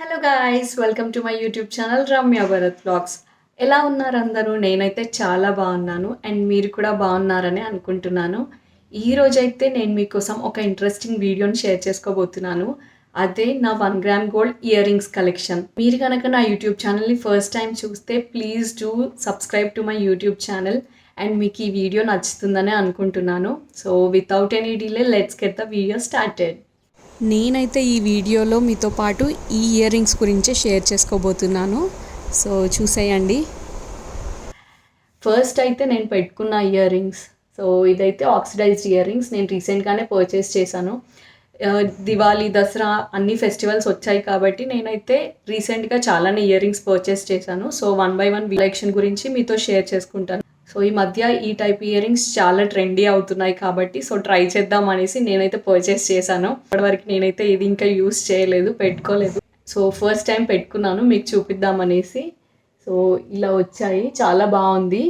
Hello guys, welcome to my YouTube channel Ramya Bharat vlogs. ఎలా ఉన్నారు అందరూ? నేనైతే చాలా బాగున్నాను అండ్ మీరు కూడా బాగున్నారని అనుకుంటున్నాను. ఈరోజైతే నేను మీకోసం ఒక ఇంట్రెస్టింగ్ వీడియోని షేర్ చేసుకోబోతున్నాను. అదే నా 1 gram gold ear rings collection. మీరు కనుక నా యూట్యూబ్ ఛానల్ని ఫస్ట్ టైం చూస్తే please do subscribe to my YouTube channel and మీకు ఈ వీడియో నచ్చుతుందని అనుకుంటున్నాను. So without any delay let's get the video started. నేనైతే ఈ వీడియోలో మీతో పాటు ఈ ఇయర్ రింగ్స్ గురించే షేర్ చేసుకోబోతున్నాను. సో చూసేయండి. ఫస్ట్ అయితే నేను పెట్టుకున్న ఇయర్ రింగ్స్. సో ఇదైతే ఆక్సిడైజ్డ్ ఇయర్ రింగ్స్. నేను రీసెంట్గానే పర్చేస్ చేశాను. దివాళీ, దసరా అన్ని ఫెస్టివల్స్ వచ్చాయి కాబట్టి నేనైతే రీసెంట్గా చాలానే ఇయర్ రింగ్స్ పర్చేస్ చేశాను. సో 1 by 1 కలెక్షన్ గురించి మీతో షేర్ చేసుకుంటాను. సో ఈ మధ్య ఈ టైప్ ఇయర్ రింగ్స్ చాలా ట్రెండీ అవుతున్నాయి కాబట్టి సో ట్రై చేద్దాం అనేసి నేనైతే పర్చేస్ చేశాను. ఇప్పటివరకు నేనైతే ఇది ఇంకా యూస్ చేయలేదు, పెట్టుకోలేదు. సో ఫస్ట్ టైం పెట్టుకున్నాను, మీకు చూపిద్దామనేసి. సో ఇలా వచ్చాయి, చాలా బాగుంది.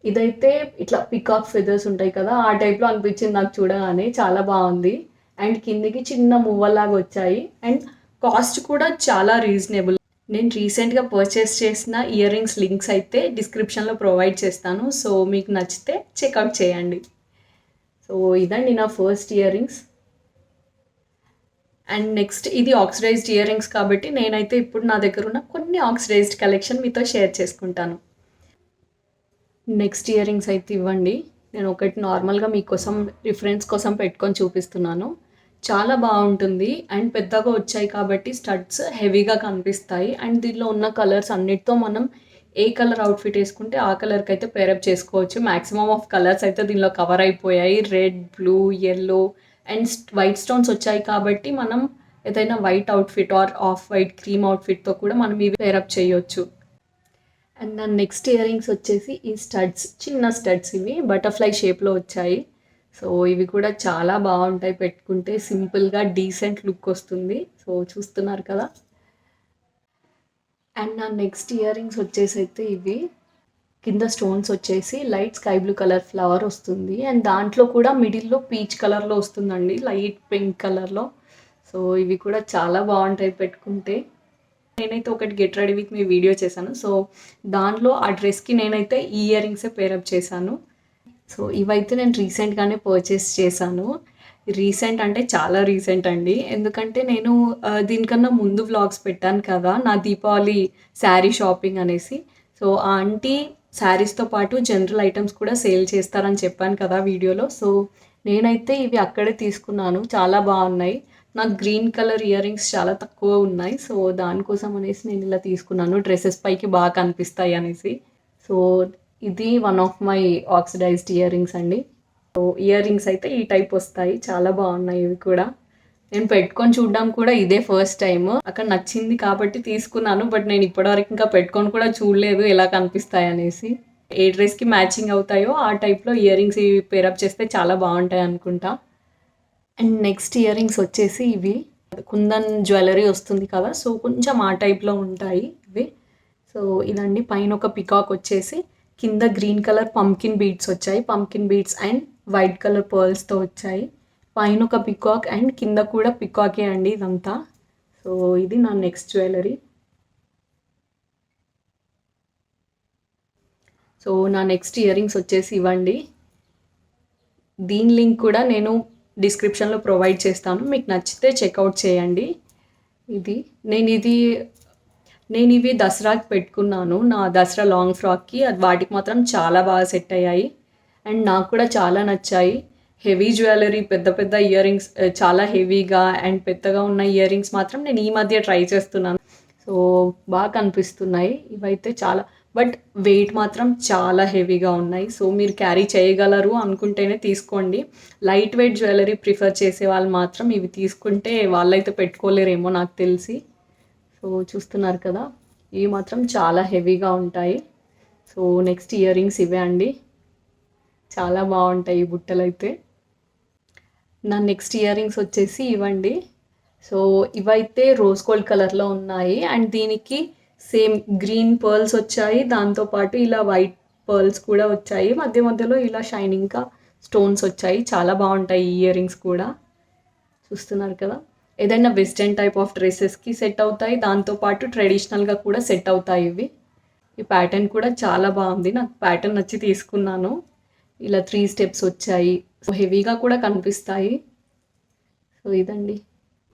ఇదైతే ఇట్లా పికాక్ ఫెదర్స్ ఉంటాయి కదా, ఆ టైప్లో అనిపించింది నాకు చూడగానే. చాలా బాగుంది. అండ్ కిందికి చిన్న మువ్వలాగా వచ్చాయి అండ్ కాస్ట్ కూడా చాలా రీజనబుల్. నేను రీసెంట్గా పర్చేస్ చేసిన ఇయర్ రింగ్స్ లింక్స్ అయితే డిస్క్రిప్షన్లో ప్రొవైడ్ చేస్తాను. సో మీకు నచ్చితే చెక్అవుట్ చేయండి. సో ఇదండి నా first ear rings. And next ఇది ఆక్సిడైజ్డ్ ఇయర్ రింగ్స్ కాబట్టి నేనైతే ఇప్పుడు నా దగ్గర ఉన్న కొన్ని ఆక్సిడైజ్డ్ కలెక్షన్ మీతో షేర్ చేసుకుంటాను. నెక్స్ట్ ఇయర్ రింగ్స్ అయితే ఇవ్వండి. నేను ఒకటి నార్మల్గా మీకోసం రిఫరెన్స్ కోసం పెట్టుకొని చూపిస్తున్నాను. చాలా బాగుంటుంది అండ్ పెద్దగా వచ్చాయి కాబట్టి స్టడ్స్ హెవీగా కనిపిస్తాయి. అండ్ దీనిలో ఉన్న కలర్స్ అన్నిటితో మనం ఏ కలర్ అవుట్ఫిట్ వేసుకుంటే ఆ కలర్కి అయితే పేరప్ చేసుకోవచ్చు. మ్యాక్సిమమ్ ఆఫ్ కలర్స్ అయితే దీనిలో కవర్ అయిపోయాయి. Red, blue, yellow and white stones వచ్చాయి కాబట్టి మనం ఏదైనా white outfit or off white cream అవుట్ఫిట్తో కూడా మనం ఇవి పేరప్ చేయొచ్చు. అండ్ నా నెక్స్ట్ ఇయర్ రింగ్స్ వచ్చేసి ఈ స్టడ్స్, చిన్న స్టడ్స్. ఇవి బటర్ఫ్లై షేప్లో వచ్చాయి. సో ఇవి కూడా చాలా బాగుంటాయి, పెట్టుకుంటే సింపుల్గా డీసెంట్ లుక్ వస్తుంది. సో చూస్తున్నారు కదా. అండ్ నా నెక్స్ట్ ఇయర్ రింగ్స్ వచ్చేసి అయితే ఇవి కింద స్టోన్స్ వచ్చేసి light sky blue colour flower వస్తుంది అండ్ దాంట్లో కూడా మిడిల్లో పీచ్ కలర్లో వస్తుందండి, లైట్ పింక్ కలర్లో. సో ఇవి కూడా చాలా బాగుంటాయి పెట్టుకుంటే. నేనైతే ఒకటి get ready with me video చేశాను. సో దాంట్లో ఆ డ్రెస్కి నేనైతే ఈ ఇయర్ రింగ్సే పేరప్ చేశాను. సో ఇవైతే నేను రీసెంట్గానే పర్చేస్ చేశాను. రీసెంట్ అంటే చాలా రీసెంట్ అండి, ఎందుకంటే నేను దీనికన్నా ముందు వ్లాగ్స్ పెట్టాను కదా నా దీపావళి శారీ షాపింగ్ అనేసి. సో ఆ ఆంటీ శారీస్తో పాటు జనరల్ ఐటమ్స్ కూడా సేల్ చేస్తారని చెప్పాను కదా వీడియోలో. సో నేనైతే ఇవి అక్కడే తీసుకున్నాను, చాలా బాగున్నాయి. నాకు గ్రీన్ కలర్ ఇయర్ రింగ్స్ చాలా తక్కువ ఉన్నాయి. సో దానికోసం అనేసి నేను ఇలా తీసుకున్నాను, డ్రెస్సెస్ పైకి బాగా కనిపిస్తాయి అనేసి. సో ఇది one of my oxidised earrings అండి. సో ఇయర్ రింగ్స్ అయితే ఈ టైప్ వస్తాయి, చాలా బాగున్నాయి ఇవి కూడా. నేను పెట్టుకొని చూడడం కూడా ఇదే ఫస్ట్ టైం. అక్కడ నచ్చింది కాబట్టి తీసుకున్నాను, బట్ నేను ఇప్పటివరకు ఇంకా పెట్టుకొని కూడా చూడలేదు ఎలా కనిపిస్తాయి అనేసి. ఏ డ్రెస్కి మ్యాచింగ్ అవుతాయో ఆ టైప్లో ఇయర్ రింగ్స్ ఇవి పేరప్ చేస్తే చాలా బాగుంటాయి అనుకుంటా. అండ్ నెక్స్ట్ ఇయర్ రింగ్స్ వచ్చేసి ఇవి కుందన్ జ్యువెలరీ వస్తుంది కదా, సో కొంచెం ఆ టైప్లో ఉంటాయి ఇవి. సో ఇదండి, పైన ఒక పికాక్ వచ్చేసి కింద గ్రీన్ కలర్ పంకిన్ బీడ్స్ వచ్చాయి. Pumpkin beads and white colour పర్ల్స్తో వచ్చాయి. పైన ఒక పికాక్ అండ్ కింద కూడా పికాకే అండి ఇదంతా. సో ఇది నా నెక్స్ట్ జ్యువెలరీ. సో నా నెక్స్ట్ ఇయర్ రింగ్స్ వచ్చేసి ఇవ్వండి. దీని లింక్ కూడా నేను డిస్క్రిప్షన్లో ప్రొవైడ్ చేస్తాను, మీకు నచ్చితే చెక్అవుట్ చేయండి. నేను ఇవి దసరాకి పెట్టుకున్నాను, నా దసరా లాంగ్ ఫ్రాక్కి. వాటికి మాత్రం చాలా బాగా సెట్ అయ్యాయి అండ్ నాకు కూడా చాలా నచ్చాయి. హెవీ జ్యువెలరీ, పెద్ద పెద్ద ఇయర్ రింగ్స్, చాలా హెవీగా అండ్ పెద్దగా ఉన్న ఇయర్ రింగ్స్ మాత్రం నేను ఈ మధ్య ట్రై చేస్తున్నాను. సో బాగా కనిపిస్తున్నాయి ఇవైతే చాలా, బట్ వెయిట్ మాత్రం చాలా హెవీగా ఉన్నాయి. సో మీరు క్యారీ చేయగలరు అనుకుంటేనే తీసుకోండి. లైట్ వెయిట్ జ్యువెలరీ ప్రిఫర్ చేసే వాళ్ళు మాత్రం ఇవి తీసుకుంటే వాళ్ళైతే పెట్టుకోలేరేమో నాకు తెలిసి. సో చూస్తున్నారు కదా, ఇవి మాత్రం చాలా హెవీగా ఉంటాయి. సో నెక్స్ట్ ఇయర్ రింగ్స్ ఇవే అండి, చాలా బాగుంటాయి ఈ బుట్టలు అయితే. నా నెక్స్ట్ ఇయర్ రింగ్స్ వచ్చేసి ఇవ్వండి. సో ఇవైతే రోజ్ గోల్డ్ కలర్లో ఉన్నాయి అండ్ దీనికి సేమ్ గ్రీన్ పర్ల్స్ వచ్చాయి, దాంతోపాటు ఇలా వైట్ పర్ల్స్ కూడా వచ్చాయి. మధ్య మధ్యలో ఇలా షైనింగ్గా స్టోన్స్ వచ్చాయి. చాలా బాగుంటాయి ఈ ఇయర్ రింగ్స్ కూడా. చూస్తున్నారు కదా, ఏదైనా వెస్టర్న్ టైప్ ఆఫ్ డ్రెస్సెస్కి సెట్ అవుతాయి, దాంతోపాటు ట్రెడిషనల్గా కూడా సెట్ అవుతాయి ఇవి. ఈ ప్యాటర్న్ కూడా చాలా బాగుంది, నాకు ప్యాటర్న్ నచ్చి తీసుకున్నాను. ఇలా 3 స్టెప్స్ వచ్చాయి, సో హెవీగా కూడా కనిపిస్తాయి. సో ఇదండి.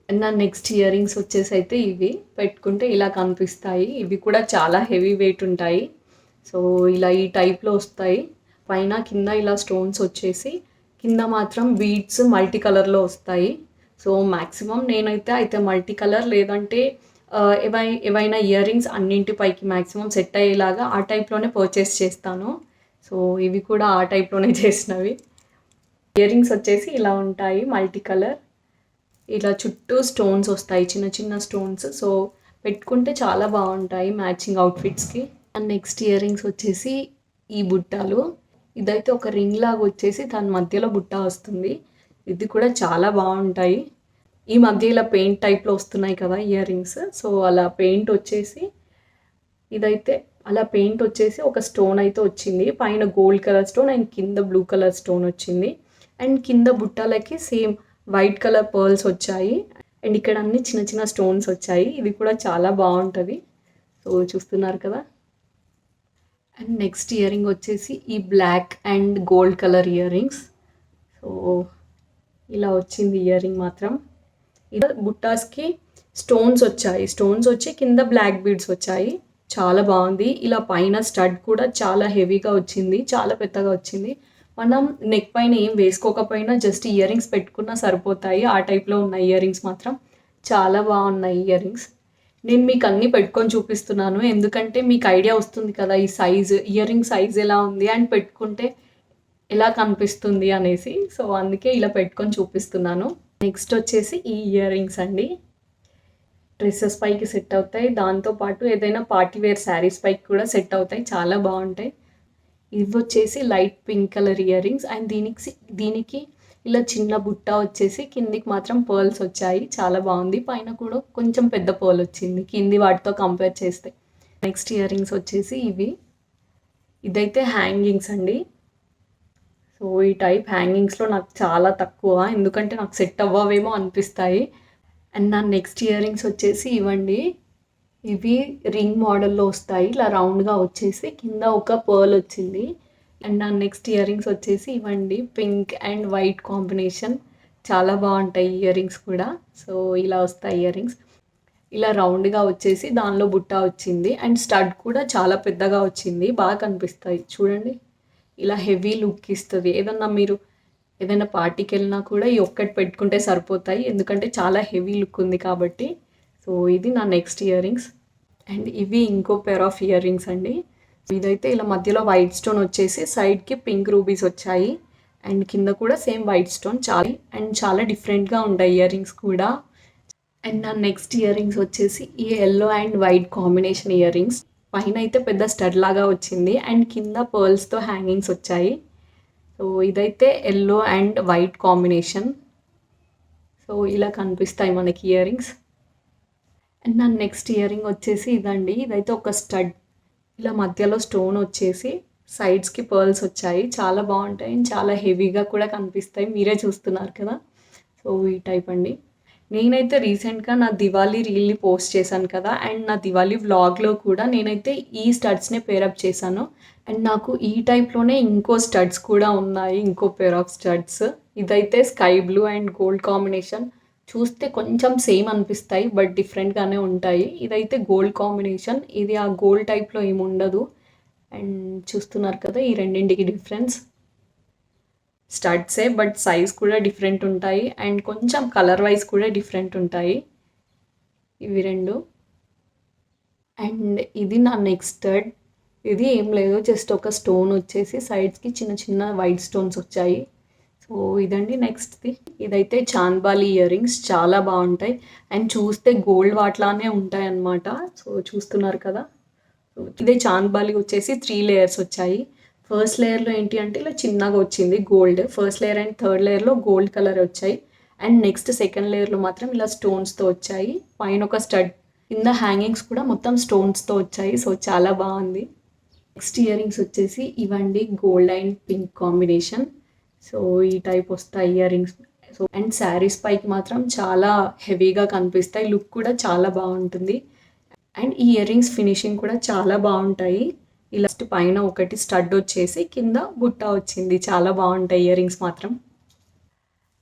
నా నెక్స్ట్ ఇయర్ రింగ్స్ వచ్చేసి అయితే ఇవి పెట్టుకుంటే ఇలా కనిపిస్తాయి. ఇవి కూడా చాలా హెవీ వెయిట్ ఉంటాయి. సో ఇలా ఈ టైప్లో వస్తాయి. పైన కింద ఇలా స్టోన్స్ వచ్చేసి కింద మాత్రం బీడ్స్ మల్టీ కలర్లో వస్తాయి. సో మ్యాక్సిమం నేనైతే మల్టీ కలర్ లేదంటే ఏవైనా ఇయర్ రింగ్స్ అన్నింటిపైకి మ్యాక్సిమం సెట్ అయ్యేలాగా ఆ టైప్లోనే పర్చేస్ చేస్తాను. సో ఇవి కూడా ఆ టైప్లోనే చేసినవి. ఇయర్ రింగ్స్ వచ్చేసి ఇలా ఉంటాయి మల్టీ కలర్. ఇలా చుట్టూ స్టోన్స్ వస్తాయి, చిన్న చిన్న స్టోన్స్. సో పెట్టుకుంటే చాలా బాగుంటాయి మ్యాచింగ్ అవుట్ఫిట్స్కి. అండ్ నెక్స్ట్ ఇయర్ రింగ్స్ వచ్చేసి ఈ బుట్టాలు. ఇదైతే ఒక రింగ్ లాగా వచ్చేసి దాని మధ్యలో బుట్ట వస్తుంది. ఇది కూడా చాలా బాగుంటాయి. ఈ మధ్య ఇలా పెయింట్ టైప్లో వస్తున్నాయి కదా ఇయర్ రింగ్స్. సో అలా పెయింట్ వచ్చేసి ఇదైతే అలా పెయింట్ వచ్చేసి ఒక స్టోన్ అయితే వచ్చింది. పైన గోల్డ్ కలర్ స్టోన్ అండ్ కింద బ్లూ కలర్ స్టోన్ వచ్చింది. అండ్ కింద బుట్టాలకి సేమ్ వైట్ కలర్ పర్ల్స్ వచ్చాయి. అండ్ ఇక్కడ అన్ని చిన్న చిన్న స్టోన్స్ వచ్చాయి. ఇది కూడా చాలా బాగుంటుంది. సో చూస్తున్నారు కదా. అండ్ నెక్స్ట్ ఇయర్ రింగ్ వచ్చేసి ఈ black and gold colour earrings. So ఇలా వచ్చింది ఇయర్ రింగ్ మాత్రం. ఇలా బుట్టాస్కి స్టోన్స్ వచ్చాయి, స్టోన్స్ వచ్చి కింద బ్లాక్ బీడ్స్ వచ్చాయి. చాలా బాగుంది. ఇలా పైన స్టడ్ కూడా చాలా హెవీగా వచ్చింది, చాలా పెద్దగా వచ్చింది. మనం నెక్ పైన ఏం వేసుకోకపోయినా జస్ట్ ఇయర్ రింగ్స్ పెట్టుకున్నా సరిపోతాయి. ఆ టైప్లో ఉన్న ఇయర్ రింగ్స్ మాత్రం చాలా బాగున్నాయి ఇయర్ రింగ్స్. నేను మీకు అన్నీ పెట్టుకొని చూపిస్తున్నాను, ఎందుకంటే మీకు ఐడియా వస్తుంది కదా ఈ సైజ్, ఇయర్ రింగ్ సైజ్ ఎలా ఉంది అండ్ పెట్టుకుంటే ఎలా కనిపిస్తుంది అనేసి. సో అందుకే ఇలా పెట్టుకొని చూపిస్తున్నాను. నెక్స్ట్ వచ్చేసి ఈ ఇయర్ రింగ్స్ అండి. డ్రెస్సెస్ పైకి సెట్ అవుతాయి, దాంతోపాటు ఏదైనా పార్టీ వేర్ శారీస్ పైకి కూడా సెట్ అవుతాయి, చాలా బాగుంటాయి. ఇవి వచ్చేసి light pink colour ear rings. And దీనికి ఇలా చిన్న బుట్ట వచ్చేసి కిందికి మాత్రం పర్ల్స్ వచ్చాయి, చాలా బాగుంది. పైన కూడా కొంచెం పెద్ద పర్ల్ వచ్చింది కింది వాటితో కంపేర్ చేస్తే. నెక్స్ట్ ఇయర్ రింగ్స్ వచ్చేసి ఇవి. ఇదైతే హ్యాంగింగ్స్ అండి. సో ఈ టైప్ హ్యాంగింగ్స్లో నాకు చాలా తక్కువ, ఎందుకంటే నాకు సెట్ అవ్వవేమో అనిపిస్తాయి. అండ్ నా నెక్స్ట్ ఇయర్ రింగ్స్ వచ్చేసి ఇవ్వండి. ఇవి రింగ్ మోడల్లో వస్తాయి, ఇలా రౌండ్గా వచ్చేసి కింద ఒక పర్ల్ వచ్చింది. అండ్ నా నెక్స్ట్ ఇయర్ రింగ్స్ వచ్చేసి ఇవ్వండి, పింక్ అండ్ వైట్ కాంబినేషన్, చాలా బాగుంటాయి ఇయర్ రింగ్స్ కూడా. సో ఇలా వస్తాయి ఇయర్ రింగ్స్, ఇలా రౌండ్గా వచ్చేసి దానిలో బుట్ట వచ్చింది. అండ్ స్టడ్ కూడా చాలా పెద్దగా వచ్చింది, బాగా కనిపిస్తాయి చూడండి. ఇలా హెవీ లుక్ ఇస్తుంది. ఏదైనా పార్టీకి వెళ్ళినా కూడా ఈ ఒక్కటి పెట్టుకుంటే సరిపోతాయి, ఎందుకంటే చాలా హెవీ లుక్ ఉంది కాబట్టి. సో ఇది నా నెక్స్ట్ ఇయర్ రింగ్స్. అండ్ ఇవి ఇంకో పేర్ ఆఫ్ ఇయర్ రింగ్స్ అండి. ఇదైతే ఇలా మధ్యలో వైట్ స్టోన్ వచ్చేసి సైడ్కి పింక్ రూబీస్ వచ్చాయి. అండ్ కింద కూడా సేమ్ వైట్ స్టోన్, చాలా డిఫరెంట్గా ఉంటాయి ఇయర్ రింగ్స్ కూడా. అండ్ నా నెక్స్ట్ ఇయర్ రింగ్స్ వచ్చేసి ఈ yellow and white combination ear rings. పైన అయితే పెద్ద స్టడ్ లాగా వచ్చింది అండ్ కింద పర్ల్స్తో హ్యాంగింగ్స్ వచ్చాయి. సో ఇదైతే yellow and white combination. So ఇలా కనిపిస్తాయి మనకి ఇయర్ రింగ్స్. అండ్ నా నెక్స్ట్ ఇయర్ రింగ్ వచ్చేసి ఇదండి. ఇదైతే ఒక స్టడ్, ఇలా మధ్యలో స్టోన్ వచ్చేసి సైడ్స్కి పర్ల్స్ వచ్చాయి, చాలా బాగుంటాయి అండ్ చాలా హెవీగా కూడా కనిపిస్తాయి, మీరే చూస్తున్నారు కదా. సో ఈ టైప్ అండి. నేనైతే రీసెంట్గా నా దివాళీ రీల్ని పోస్ట్ చేశాను కదా, అండ్ నా దివాళీ వ్లాగ్లో కూడా నేనైతే ఈ స్టడ్స్నే పేరప్ చేశాను. అండ్ నాకు ఈ టైప్లోనే ఇంకో స్టడ్స్ కూడా ఉన్నాయి, ఇంకో పేర్ ఆఫ్ స్టడ్స్. ఇదైతే sky blue and gold combination. చూస్తే కొంచెం సేమ్ అనిపిస్తాయి బట్ డిఫరెంట్గానే ఉంటాయి. ఇదైతే గోల్డ్ కాంబినేషన్, ఇది ఆ గోల్డ్ టైప్లో ఏమి ఉండదు. అండ్ చూస్తున్నారు కదా ఈ రెండింటికి డిఫరెన్స్. స్టడ్సే బట్ సైజ్ కూడా డిఫరెంట్ ఉంటాయి అండ్ కొంచెం కలర్ వైజ్ కూడా డిఫరెంట్ ఉంటాయి ఇవి రెండు. అండ్ ఇది నా నెక్స్ట్ స్టడ్. ఇది ఏం లేదు, జస్ట్ ఒక స్టోన్ వచ్చేసి సైడ్స్కి చిన్న చిన్న వైట్ స్టోన్స్ వచ్చాయి. సో ఇదండి నెక్స్ట్ది. ఇదైతే చాంద్బాలి ఇయర్ రింగ్స్, చాలా బాగుంటాయి అండ్ చూస్తే గోల్డ్ వాట్లానే ఉంటాయి అన్నమాట. సో చూస్తున్నారు కదా. ఇదే చాంద్బాలి వచ్చేసి 3 లేయర్స్ వచ్చాయి. ఫస్ట్ లేయర్లో ఏంటి అంటే ఇలా చిన్నగా వచ్చింది gold, first layer and third లేయర్లో గోల్డ్ కలర్ వచ్చాయి. అండ్ నెక్స్ట్ సెకండ్ లేయర్లో మాత్రం ఇలా స్టోన్స్తో వచ్చాయి. పైన ఒక స్టడ్, కింద హ్యాంగింగ్స్ కూడా మొత్తం స్టోన్స్తో వచ్చాయి. సో చాలా బాగుంది. నెక్స్ట్ ఇయర్ రింగ్స్ వచ్చేసి ఇవండి, gold and pink combination. So ఈ టైప్ వస్తాయి ear rings. So and saris పైకి మాత్రం చాలా హెవీగా కనిపిస్తాయి. లుక్ కూడా చాలా బాగుంటుంది. అండ్ ఈ ఇయర్ రింగ్స్ ఫినిషింగ్ కూడా చాలా బాగుంటాయి. ఇలా పైన ఒకటి స్టడ్ వచ్చేసి కింద బుట్ట వచ్చింది. చాలా బాగుంటాయి ఇయర్ రింగ్స్ మాత్రం.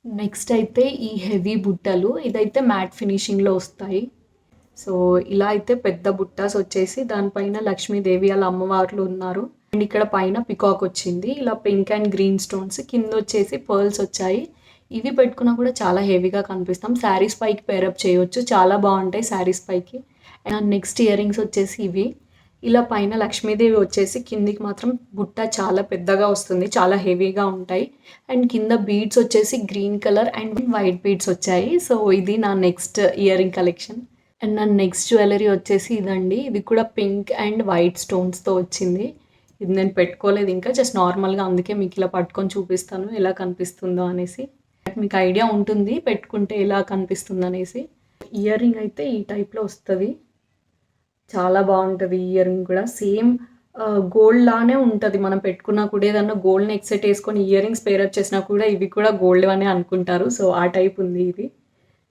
నెక్స్ట్ అయితే ఈ హెవీ బుట్టలు, ఇదైతే మ్యాట్ ఫినిషింగ్లో వస్తాయి. సో ఇలా అయితే పెద్ద బుట్టాస్ వచ్చేసి దానిపైన లక్ష్మీదేవి వాళ్ళ అమ్మవార్లు ఉన్నారు. అండ్ ఇక్కడ పైన పికాక్ వచ్చింది. ఇలా పింక్ అండ్ గ్రీన్ స్టోన్స్, కింద వచ్చేసి పర్ల్స్ వచ్చాయి. ఇవి పెట్టుకున్నా కూడా చాలా హెవీగా కనిపిస్తాం. శారీస్ పైకి పేరప్ చేయొచ్చు, చాలా బాగుంటాయి శారీస్ పైకి. అండ్ నెక్స్ట్ ఇయర్ రింగ్స్ వచ్చేసి ఇవి. ఇలా పైన లక్ష్మీదేవి వచ్చేసి కిందికి మాత్రం బుట్ట చాలా పెద్దగా వస్తుంది, చాలా హెవీగా ఉంటాయి. అండ్ కింద బీడ్స్ వచ్చేసి green colour and white beads వచ్చాయి. సో ఇది నా next ear ring collection. And నా నెక్స్ట్ జ్యువెలరీ వచ్చేసి ఇదండి. ఇది కూడా పింక్ అండ్ వైట్ స్టోన్స్తో వచ్చింది. ఇది నేను పెట్టుకోలేదు ఇంకా, జస్ట్ నార్మల్గా, అందుకే మీకు ఇలా పట్టుకొని చూపిస్తాను ఎలా కనిపిస్తుందో అనేసి. మీకు ఐడియా ఉంటుంది పెట్టుకుంటే ఎలా కనిపిస్తుంది అనేసి. ఇయర్ రింగ్ అయితే ఈ టైప్లో వస్తుంది. చాలా బాగుంటుంది ఇయర్ రింగ్ కూడా. సేమ్ గోల్డ్ లానే ఉంటుంది. మనం పెట్టుకున్నా కూడా ఏదన్నా గోల్డ్ నెక్ సెట్ వేసుకొని ఇయర్ రింగ్స్ పేరప్ చేసినా కూడా ఇవి కూడా గోల్డ్ అనే అనుకుంటారు. సో ఆ టైప్ ఉంది ఇది.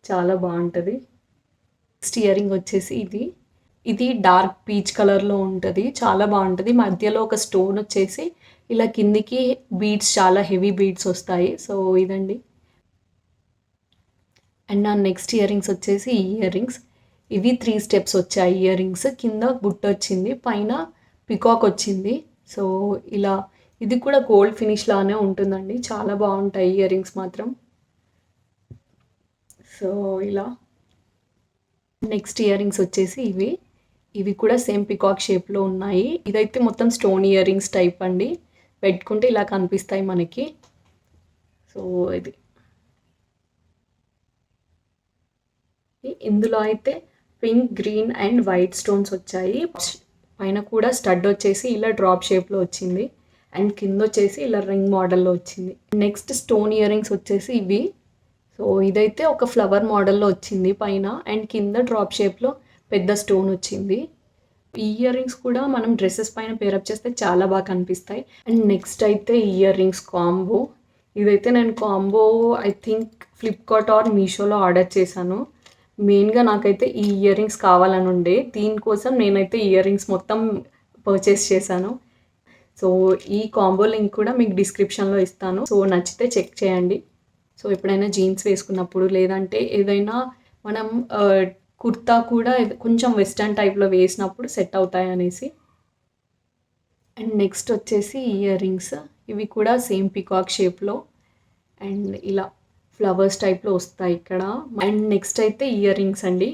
చాలా బాగుంటుంది. నెక్స్ట్ ఇయర్ రింగ్ వచ్చేసి ఇది డార్క్ పీచ్ కలర్లో ఉంటుంది. చాలా బాగుంటుంది. మధ్యలో ఒక స్టోన్ వచ్చేసి ఇలా కిందికి బీడ్స్, చాలా హెవీ బీడ్స్ వస్తాయి. సో ఇదండి. అండ్ నా నెక్స్ట్ ఇయర్ రింగ్స్ వచ్చేసి ఈ ఇయర్ రింగ్స్. ఇవి 3 స్టెప్స్ వచ్చాయి ఇయర్ రింగ్స్. కింద బుట్ట వచ్చింది, పైన పికాక్ వచ్చింది. సో ఇలా ఇది కూడా గోల్డ్ ఫినిష్ లానే ఉంటుందండి. చాలా బాగుంటాయి ఇయర్ రింగ్స్ మాత్రం. సో ఇలా నెక్స్ట్ ఇయర్ రింగ్స్ వచ్చేసి ఇవి కూడా సేమ్ పికాక్ షేప్లో ఉన్నాయి. ఇదైతే మొత్తం స్టోన్ ఇయర్ రింగ్స్ టైప్ అండి. పెట్టుకుంటే ఇలా కనిపిస్తాయి మనకి. సో ఇది ఇందులో అయితే pink, green and white stones వచ్చాయి. పైన కూడా స్టడ్ వచ్చేసి ఇలా డ్రాప్ షేప్లో వచ్చింది. అండ్ కింద వచ్చేసి ఇలా రింగ్ మోడల్లో వచ్చింది. నెక్స్ట్ స్టోన్ ఇయర్ రింగ్స్ వచ్చేసి ఇవి. సో ఇదైతే ఒక ఫ్లవర్ మోడల్లో వచ్చింది పైన, అండ్ కింద డ్రాప్ షేప్లో పెద్ద స్టోన్ వచ్చింది. ఈ ఇయర్ రింగ్స్ కూడా మనం డ్రెస్సెస్ పైన పేరప్ చేస్తే చాలా బాగా కనిపిస్తాయి. అండ్ నెక్స్ట్ అయితే ఇయర్ రింగ్స్ కాంబో. ఇదైతే నేను combo I think Flipkart or మీషోలో ఆర్డర్ చేశాను. మెయిన్గా నాకైతే ఈ ఇయర్ రింగ్స్ కావాలని ఉండే, దీనికోసం నేనైతే ఇయర్ రింగ్స్ మొత్తం పర్చేస్ చేశాను. సో ఈ కాంబో లింక్ కూడా మీకు డిస్క్రిప్షన్లో ఇస్తాను. సో నచ్చితే చెక్ చేయండి. సో ఎప్పుడైనా జీన్స్ వేసుకున్నప్పుడు, లేదంటే ఏదైనా మనం కుర్తా కూడా కొంచెం వెస్టర్న్ టైప్లో వేసినప్పుడు సెట్ అవుతాయి అనేసి. అండ్ నెక్స్ట్ వచ్చేసి ఇయర్ రింగ్స్. ఇవి కూడా సేమ్ పికాక్ షేప్లో అండ్ ఇలా ఫ్లవర్స్ టైప్లో వస్తాయి ఇక్కడ. అండ్ నెక్స్ట్ అయితే ఇయర్ రింగ్స్ అండి.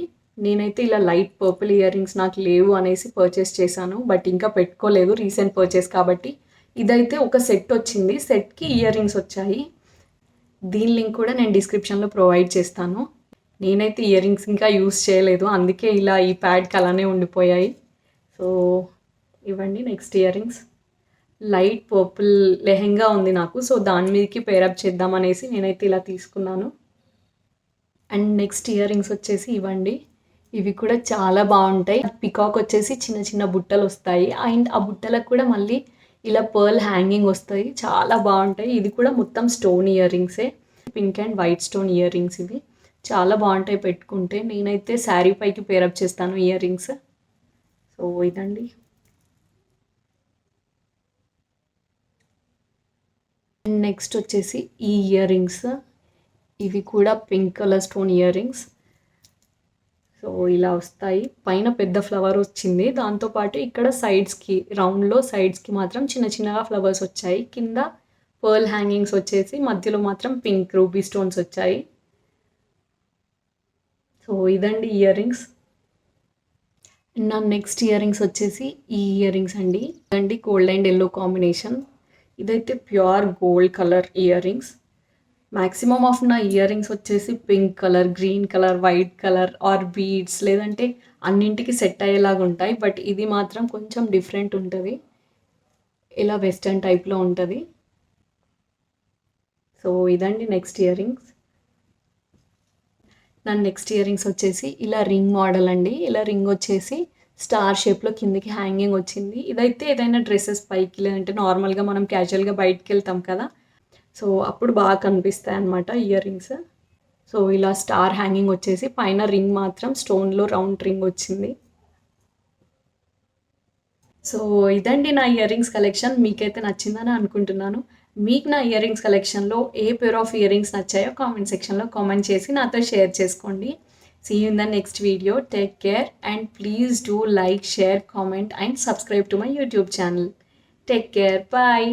నేనైతే ఇలా లైట్ పర్పుల్ ఇయర్ రింగ్స్ నాకు లేవు అనేసి పర్చేస్ చేశాను, బట్ ఇంకా పెట్టుకోలేదు, రీసెంట్ పర్చేస్ కాబట్టి. ఇదైతే ఒక సెట్ వచ్చింది, సెట్కి ఇయర్ రింగ్స్ వచ్చాయి. దీని లింక్ కూడా నేను డిస్క్రిప్షన్లో ప్రొవైడ్ చేస్తాను. నేనైతే ఇయర్ రింగ్స్ ఇంకా యూస్ చేయలేదు, అందుకే ఇలా ఈ ప్యాడ్కి అలానే ఉండిపోయాయి. సో ఇవ్వండి next ear rings. Light purple lehenga ఉంది నాకు, సో దాని మీదకి పేరప్ చేద్దామనేసి నేనైతే ఇలా తీసుకున్నాను. అండ్ నెక్స్ట్ ఇయర్ రింగ్స్ వచ్చేసి ఇవ్వండి. ఇవి కూడా చాలా బాగుంటాయి. పికాక్ వచ్చేసి చిన్న చిన్న బుట్టలు వస్తాయి, అండ్ ఆ బుట్టలకు కూడా మళ్ళీ ఇలా పర్ల్ హ్యాంగింగ్ వస్తాయి. చాలా బాగుంటాయి. ఇది కూడా మొత్తం స్టోన్ ఇయర్ రింగ్సే, pink and white stone earrings. ఇవి చాలా బాగుంటాయి పెట్టుకుంటే. నేనైతే శారీ పైకి పేరప్ చేస్తాను ఇయర్ రింగ్స్. సో ఇదండి. నెక్స్ట్ వచ్చేసి ఈ ఇయర్ రింగ్స్. ఇవి కూడా pink colour stone earrings. So ఇలా వస్తాయి. పైన పెద్ద ఫ్లవర్ వచ్చింది, దాంతోపాటు ఇక్కడ సైడ్స్కి, రౌండ్లో సైడ్స్కి మాత్రం చిన్న చిన్నగా ఫ్లవర్స్ వచ్చాయి. కింద పర్ల్ హ్యాంగింగ్స్ వచ్చేసి మధ్యలో మాత్రం పింక్ రూబీ స్టోన్స్ వచ్చాయి. సో ఇదండి ఇయర్ రింగ్స్. నా నెక్స్ట్ ఇయర్ రింగ్స్ వచ్చేసి ఈ ఇయర్ రింగ్స్ అండి. ఇదండి గోల్డ్ అండ్ ఎల్లో కాంబినేషన్. ఇదైతే pure gold colour earrings. Maximum of నా ఇయర్ రింగ్స్ వచ్చేసి pink colour, green colour, white colour or beads, లేదంటే అన్నింటికి సెట్ అయ్యేలాగా ఉంటాయి. బట్ ఇది మాత్రం కొంచెం డిఫరెంట్ ఉంటుంది, ఇలా వెస్టర్న్ టైప్లో ఉంటుంది. సో ఇదండి నెక్స్ట్ ఇయర్ రింగ్స్. నా నెక్స్ట్ ఇయర్ రింగ్స్ వచ్చేసి ఇలా రింగ్ మోడల్ అండి. ఇలా రింగ్ వచ్చేసి స్టార్ షేప్లో కిందికి హ్యాంగింగ్ వచ్చింది. ఇదైతే ఏదైనా డ్రెస్సెస్ పైకి, లేదంటే నార్మల్గా మనం క్యాజువల్గా బయటికి వెళ్తాం కదా, సో అప్పుడు బాగా కనిపిస్తాయి అన్నమాట ఇయర్ రింగ్స్. సో ఇలా స్టార్ హ్యాంగింగ్ వచ్చేసి పైన రింగ్ మాత్రం స్టోన్లో రౌండ్ రింగ్ వచ్చింది. సో ఇదండి నా ఇయర్ రింగ్స్ కలెక్షన్. మీకైతే నచ్చిందని అనుకుంటున్నాను. మీకు నా ఇయర్ రింగ్స్ కలెక్షన్లో a pair of earrings నచ్చాయో కామెంట్ సెక్షన్లో కామెంట్ చేసి నాతో షేర్ చేసుకోండి. See you in the next video. Take care and please do like, share, comment and subscribe to my YouTube channel. Take care. Bye.